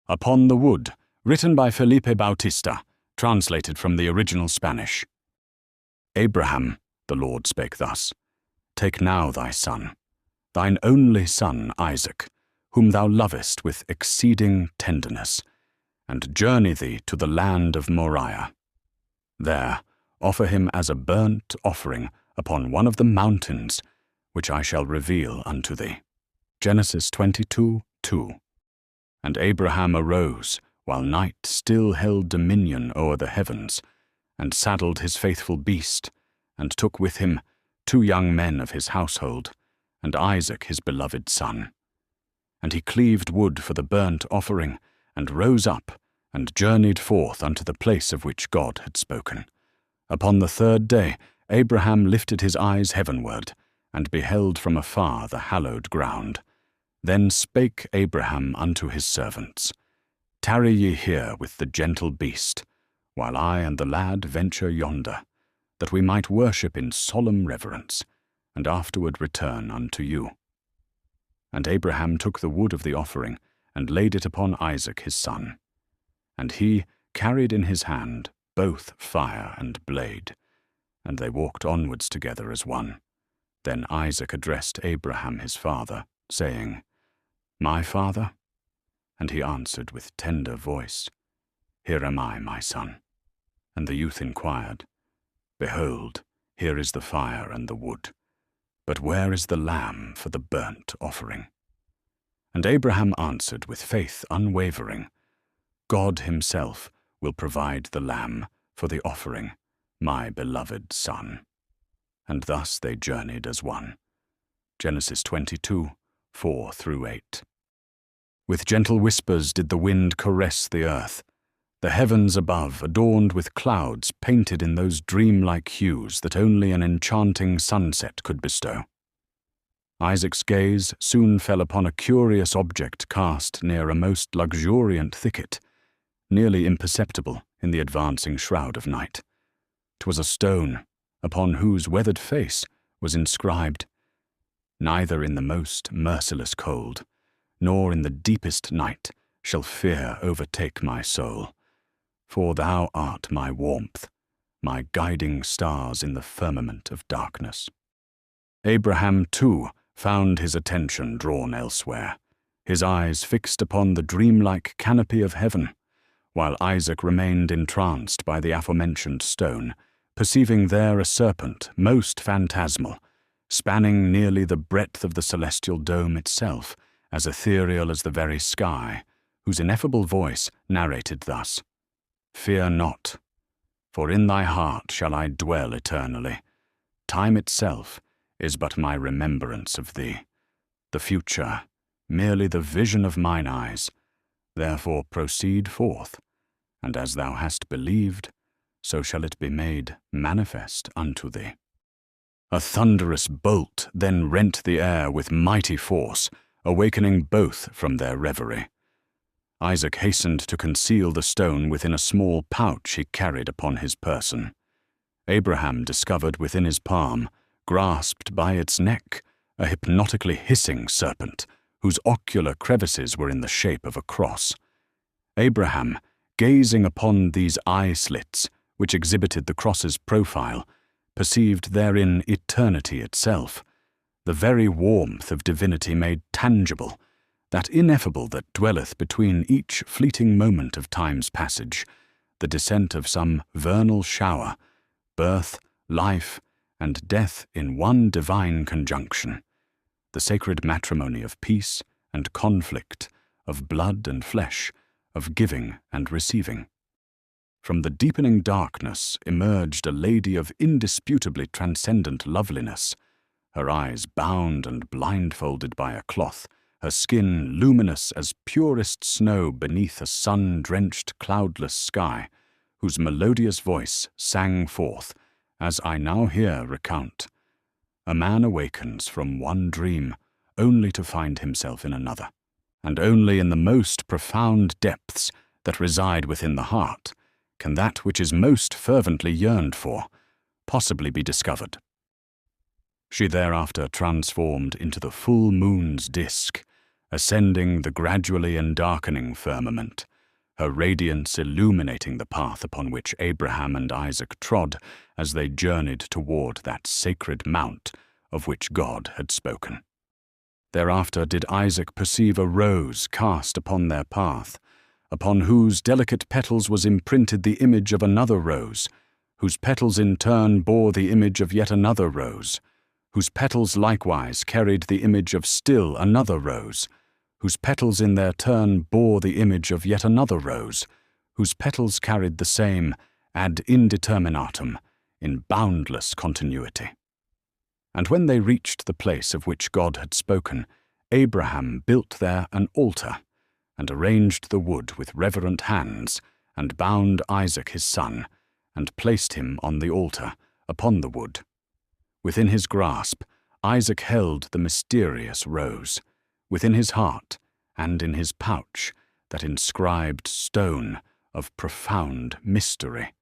Upon the Wood, written by Felipe Bautista, translated from the original Spanish. Abraham, the Lord spake thus, Take now thy son, thine only son Isaac, whom thou lovest with exceeding tenderness, and journey thee to the land of Moriah. There offer him as a burnt offering upon one of the mountains, which I shall reveal unto thee. Genesis 22:2. And Abraham arose, while night still held dominion o'er the heavens, and saddled his faithful beast, and took with him 2 young men of his household, and Isaac his beloved son. And he cleaved wood for the burnt offering, and rose up, and journeyed forth unto the place of which God had spoken. Upon the 3rd day Abraham lifted his eyes heavenward, and beheld from afar the hallowed ground. Then spake Abraham unto his servants, Tarry ye here with the gentle beast, while I and the lad venture yonder, that we might worship in solemn reverence, and afterward return unto you. And Abraham took the wood of the offering, and laid it upon Isaac his son. And he carried in his hand both fire and blade, and they walked onwards together as one. Then Isaac addressed Abraham his father, saying, My father? And he answered with tender voice, Here am I, my son. And the youth inquired, Behold, here is the fire and the wood, but where is the lamb for the burnt offering? And Abraham answered with faith unwavering, God himself will provide the lamb for the offering, my beloved son. And thus they journeyed as one. Genesis 22:4-8. With gentle whispers did the wind caress the earth. The heavens above, adorned with clouds, painted in those dreamlike hues that only an enchanting sunset could bestow. Isaac's gaze soon fell upon a curious object cast near a most luxuriant thicket, nearly imperceptible in the advancing shroud of night. 'Twas a stone, upon whose weathered face was inscribed, Neither in the most merciless cold, nor in the deepest night shall fear overtake my soul, for thou art my warmth, my guiding stars in the firmament of darkness. Abraham, too, found his attention drawn elsewhere, his eyes fixed upon the dreamlike canopy of heaven, while Isaac remained entranced by the aforementioned stone, perceiving there a serpent most phantasmal, spanning nearly the breadth of the celestial dome itself, as ethereal as the very sky, whose ineffable voice narrated thus, Fear not, for in thy heart shall I dwell eternally. Time itself is but my remembrance of thee, the future merely the vision of mine eyes. Therefore proceed forth, and as thou hast believed, so shall it be made manifest unto thee. A thunderous bolt then rent the air with mighty force, awakening both from their reverie. Isaac hastened to conceal the stone within a small pouch he carried upon his person. Abraham discovered within his palm, grasped by its neck, a hypnotically hissing serpent, whose ocular crevices were in the shape of a cross. Abraham, gazing upon these eye slits, which exhibited the cross's profile, perceived therein eternity itself, the very warmth of divinity made tangible, that ineffable that dwelleth between each fleeting moment of time's passage, the descent of some vernal shower, birth, life, and death in one divine conjunction, the sacred matrimony of peace and conflict, of blood and flesh, of giving and receiving. From the deepening darkness emerged a lady of indisputably transcendent loveliness, her eyes bound and blindfolded by a cloth, her skin luminous as purest snow beneath a sun-drenched cloudless sky, whose melodious voice sang forth, as I now here recount. A man awakens from one dream, only to find himself in another, and only in the most profound depths that reside within the heart can that which is most fervently yearned for possibly be discovered? She thereafter transformed into the full moon's disk, ascending the gradually endarkening firmament, her radiance illuminating the path upon which Abraham and Isaac trod as they journeyed toward that sacred mount of which God had spoken. Thereafter did Isaac perceive a rose cast upon their path, upon whose delicate petals was imprinted the image of another rose, whose petals in turn bore the image of yet another rose, whose petals likewise carried the image of still another rose, whose petals in their turn bore the image of yet another rose, whose petals carried the same ad indeterminatum in boundless continuity. And when they reached the place of which God had spoken, Abraham built there an altar, and arranged the wood with reverent hands, and bound Isaac his son, and placed him on the altar, upon the wood. Within his grasp, Isaac held the mysterious rose, within his heart, and in his pouch, that inscribed stone of profound mystery.